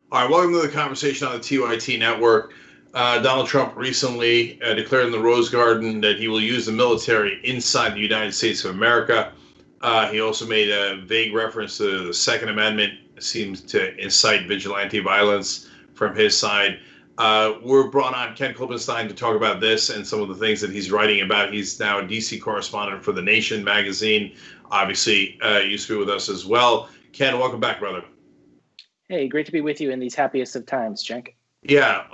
All right, welcome to the conversation on the TYT network. Donald Trump recently declared in the Rose Garden that he will use the military inside the United States of America. He also made a vague reference to the Second Amendment. It seems to incite vigilante violence from his side. We're brought on Ken Klippenstein to talk about this and some of the things that he's writing about. He's now a DC correspondent for The Nation magazine. Obviously, used to be with us as well. Ken, welcome back, brother. Hey, great to be with you in these happiest of times, Cenk. Yeah,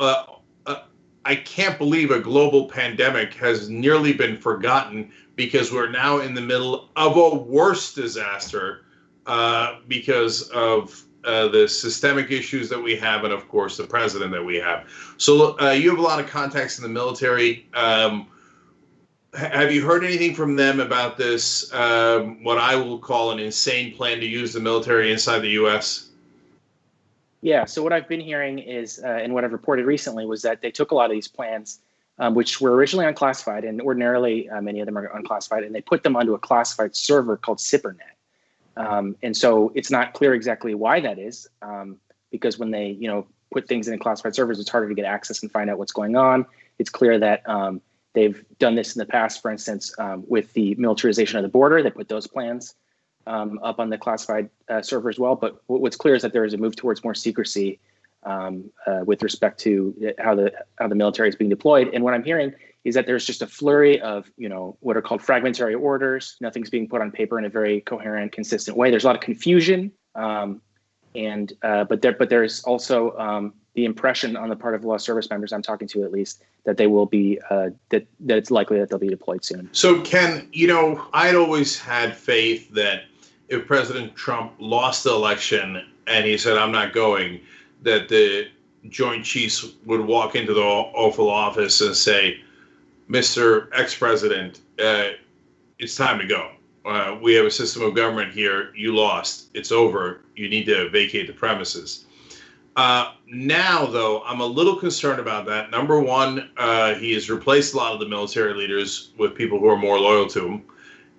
I can't believe a global pandemic has nearly been forgotten because we're now in the middle of a worse disaster because of the systemic issues that we have and, of course, the president that we have. So you have a lot of contacts in the military. Have you heard anything from them about this, what I will call an insane plan to use the military inside the U.S.? Yeah, so what I've been hearing is, and what I've reported recently, was that they took a lot of these plans, which were originally unclassified, and ordinarily many of them are unclassified, and they put them onto a classified server called SIPRNet. And so it's not clear exactly why that is, because when they put things in classified servers, it's harder to get access and find out what's going on. It's clear that they've done this in the past, for instance, with the militarization of the border. They put those plans up on the classified server as well. But what's clear is that there is a move towards more secrecy with respect to how the military is being deployed. And what I'm hearing is that there's just a flurry of what are called fragmentary orders. Nothing's being put on paper in a very coherent, consistent way. There's a lot of confusion, but there's also the impression on the part of law service members I'm talking to, at least, that they will be that it's likely that they'll be deployed soon. So Ken, I'd always had faith that if President Trump lost the election and he said, I'm not going, that the Joint Chiefs would walk into the Oval Office and say, Mr. Ex-President, it's time to go. We have a system of government here. You lost. It's over. You need to vacate the premises. Now, though, I'm a little concerned about that. Number one, he has replaced a lot of the military leaders with people who are more loyal to him.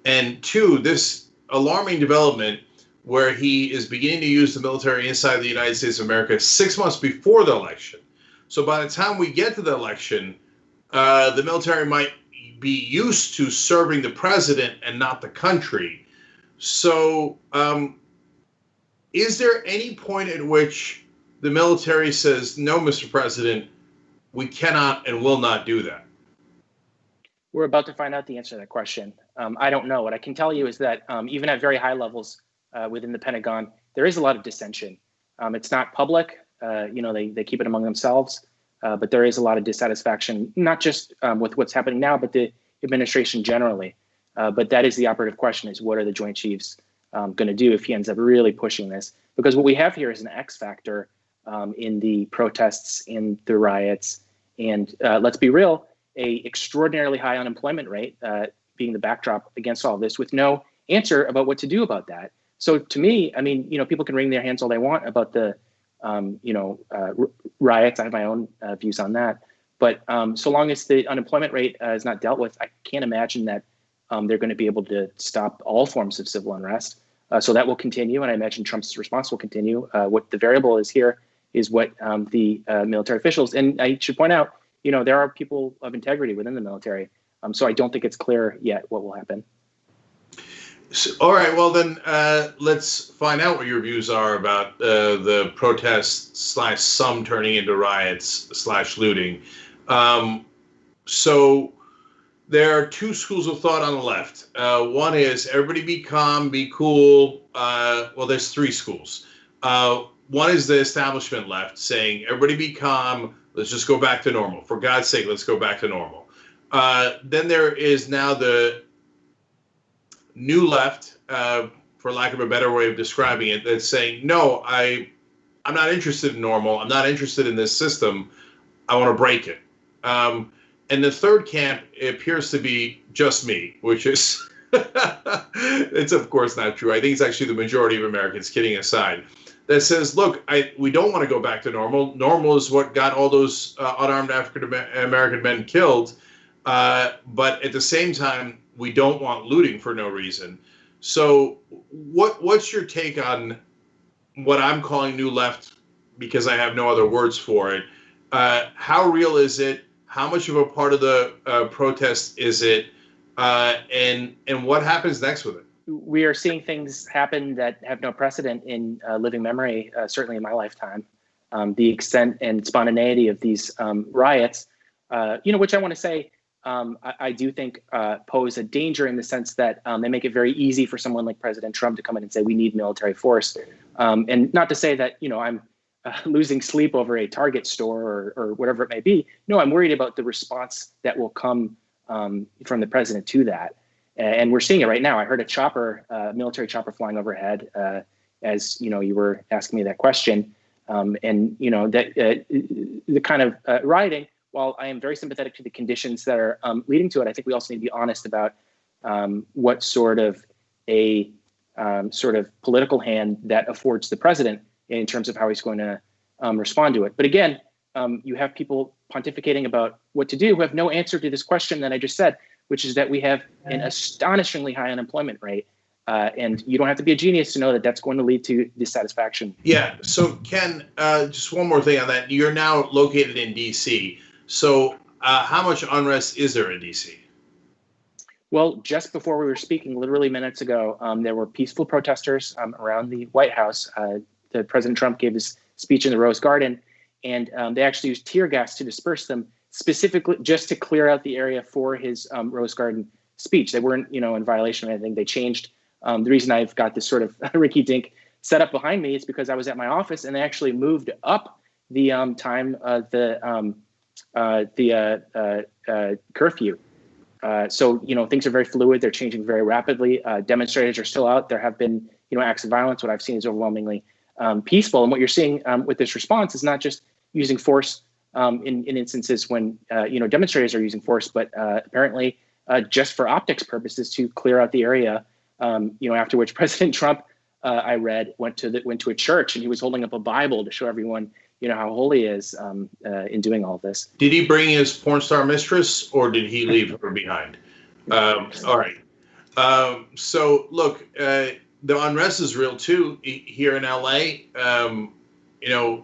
And two, this alarming development where he is beginning to use the military inside the United States of America 6 months before the election. So by the time we get to the election, the military might be used to serving the president and not the country. So is there any point at which the military says, no, Mr. President, we cannot and will not do that? We're about to find out the answer to that question. I don't know. What I can tell you is that even at very high levels within the Pentagon, there is a lot of dissension. It's not public. They keep it among themselves. But there is a lot of dissatisfaction, not just with what's happening now, but the administration generally. But that is the operative question, is what are the Joint Chiefs going to do if he ends up really pushing this? Because what we have here is an X factor in the protests, in the riots, and let's be real, a extraordinarily high unemployment rate being the backdrop against all of this, with no answer about what to do about that. So to me, I mean, people can wring their hands all they want about the riots. I have my own views on that. But so long as the unemployment rate is not dealt with, I can't imagine that they're going to be able to stop all forms of civil unrest. So that will continue, and I imagine Trump's response will continue. What the variable is here is what the military officials, and I should point out, there are people of integrity within the military. So I don't think it's clear yet what will happen. So, all right, well then let's find out what your views are about the protests / some turning into riots / looting. So there are two schools of thought on the left. One is everybody be calm, be cool. Well, there's three schools. One is the establishment left saying everybody be calm. Let's just go back to normal. For God's sake, let's go back to normal. Then there is now the new left, for lack of a better way of describing it, that's saying, no, I'm not interested in normal. I'm not interested in this system. I want to break it. And the third camp appears to be just me, which is, it's of course not true. I think it's actually the majority of Americans, kidding aside, that says, look, we don't want to go back to normal. Normal is what got all those unarmed African-American men killed. But at the same time, we don't want looting for no reason. So what's your take on what I'm calling new left because I have no other words for it. How real is it? How much of a part of the protest is it? And what happens next with it? We are seeing things happen that have no precedent in living memory, certainly in my lifetime. The extent and spontaneity of these riots, which I want to say, I do think pose a danger in the sense that they make it very easy for someone like President Trump to come in and say we need military force. And not to say that, I'm losing sleep over a Target store or whatever it may be. No, I'm worried about the response that will come from the president to that. And we're seeing it right now. I heard a military chopper flying overhead as, you were asking me that question. The kind of rioting, while I am very sympathetic to the conditions that are leading to it, I think we also need to be honest about what sort of a political hand that affords the president in terms of how he's going to respond to it. But again, you have people pontificating about what to do who have no answer to this question that I just said, which is that we have an astonishingly high unemployment rate. And you don't have to be a genius to know that that's going to lead to dissatisfaction. Yeah. So, Ken, just one more thing on that. You're now located in D.C. So how much unrest is there in D.C.? Well, just before we were speaking, literally minutes ago, there were peaceful protesters around the White House. President Trump gave his speech in the Rose Garden, and they actually used tear gas to disperse them, specifically just to clear out the area for his Rose Garden speech. They weren't, in violation of anything. They changed. The reason I've got this sort of rinky-dink setup behind me is because I was at my office, and they actually moved up the time of the curfew. So, things are very fluid. They're changing very rapidly. Demonstrators are still out. There have been, acts of violence. What I've seen is overwhelmingly peaceful. And what you're seeing with this response is not just using force in instances when, demonstrators are using force, but apparently just for optics purposes to clear out the area. After which President Trump, I read, went to a church, and he was holding up a Bible to show everyone, how holy he is in doing all this. Did he bring his porn star mistress, or did he leave her behind? All right. So look, the unrest is real too here in LA.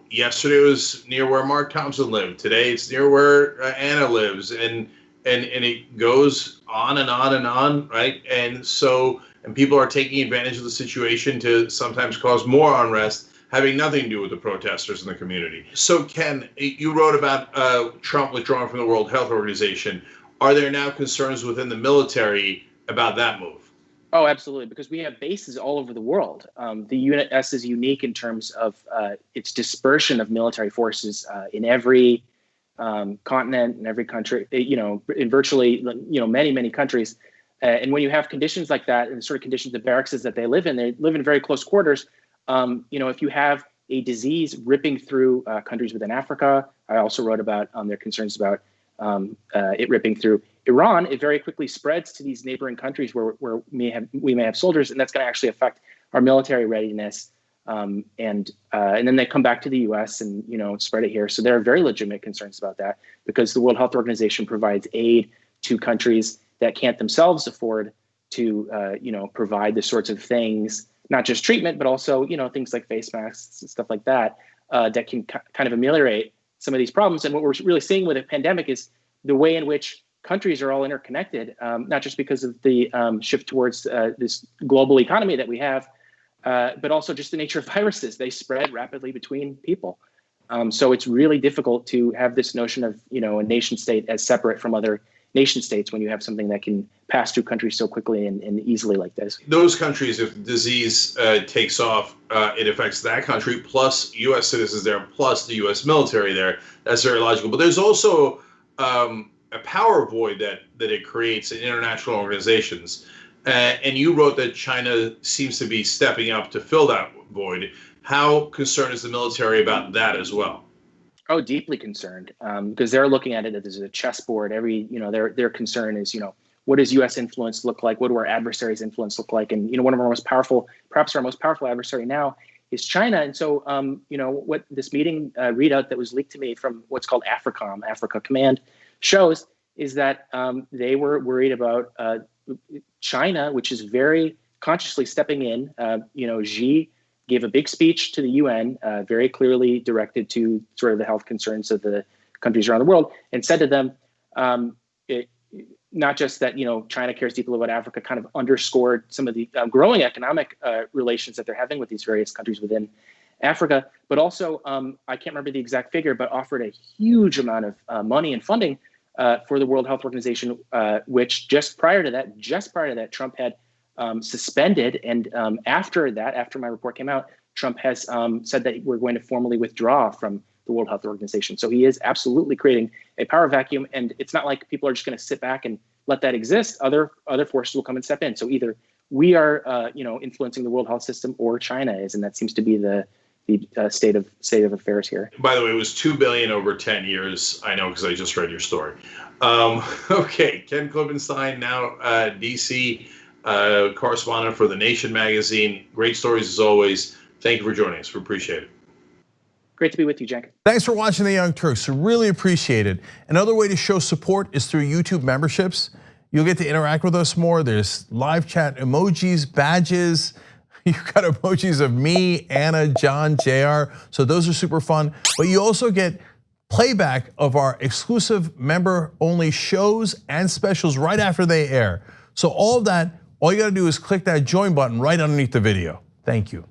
Yesterday was near where Mark Thompson lived. Today it's near where Anna lives, and it goes on and on and on, right? And people are taking advantage of the situation to sometimes cause more unrest, having nothing to do with the protesters in the community. So, Ken, you wrote about Trump withdrawing from the World Health Organization. Are there now concerns within the military about that move? Oh, absolutely, because we have bases all over the world. The Unit S is unique in terms of its dispersion of military forces in every continent, in every country, in virtually, many, many countries. And when you have conditions like that, and the sort of conditions the barracks is that they live in very close quarters. If you have a disease ripping through countries within Africa, I also wrote about their concerns about it ripping through Iran. It very quickly spreads to these neighboring countries where we may have soldiers, and that's going to actually affect our military readiness. And then they come back to the U.S. and spread it here. So there are very legitimate concerns about that, because the World Health Organization provides aid to countries that can't themselves afford to provide the sorts of things, not just treatment, but also, things like face masks and stuff like that, that can kind of ameliorate some of these problems. And what we're really seeing with a pandemic is the way in which countries are all interconnected, not just because of the shift towards this global economy that we have, but also just the nature of viruses. They spread rapidly between people. So it's really difficult to have this notion of, a nation state as separate from other nation states when you have something that can pass through countries so quickly and easily like this. Those countries, if disease takes off, it affects that country, plus U.S. citizens there, plus the U.S. military there. That's very logical. But there's also a power void that it creates in international organizations. And you wrote that China seems to be stepping up to fill that void. How concerned is the military about that as well? Oh, deeply concerned, because they're looking at it as a chessboard. Their concern is, what does U.S. influence look like? What do our adversaries' influence look like? And, one of our most powerful, perhaps our most powerful adversary now is China. And so, what this meeting readout that was leaked to me from what's called AFRICOM, Africa Command, shows is that they were worried about China, which is very consciously stepping in, Xi gave a big speech to the UN, very clearly directed to sort of the health concerns of the countries around the world, and said to them, not just that, China cares deeply about Africa, kind of underscored some of the growing economic relations that they're having with these various countries within Africa, but also, I can't remember the exact figure, but offered a huge amount of money and funding for the World Health Organization, which just prior to that, Trump had suspended. And after my report came out, Trump has said that we're going to formally withdraw from the World Health Organization. So he is absolutely creating a power vacuum. And it's not like people are just going to sit back and let that exist. Other forces will come and step in. So either we are, influencing the World Health System, or China is, and that seems to be the state of affairs here. By the way, it was $2 billion over 10 years. I know because I just read your story. Okay, Ken Klippenstein, now DC correspondent for The Nation magazine. Great stories as always. Thank you for joining us. We appreciate it. Great to be with you, Cenk. Thanks for watching The Young Turks. Really appreciate it. Another way to show support is through YouTube memberships. You'll get to interact with us more. There's live chat emojis, badges. You've got emojis of me, Anna, John, JR. So those are super fun. But you also get playback of our exclusive member-only shows and specials right after they air. So all of that, all you gotta do is click that join button right underneath the video. Thank you.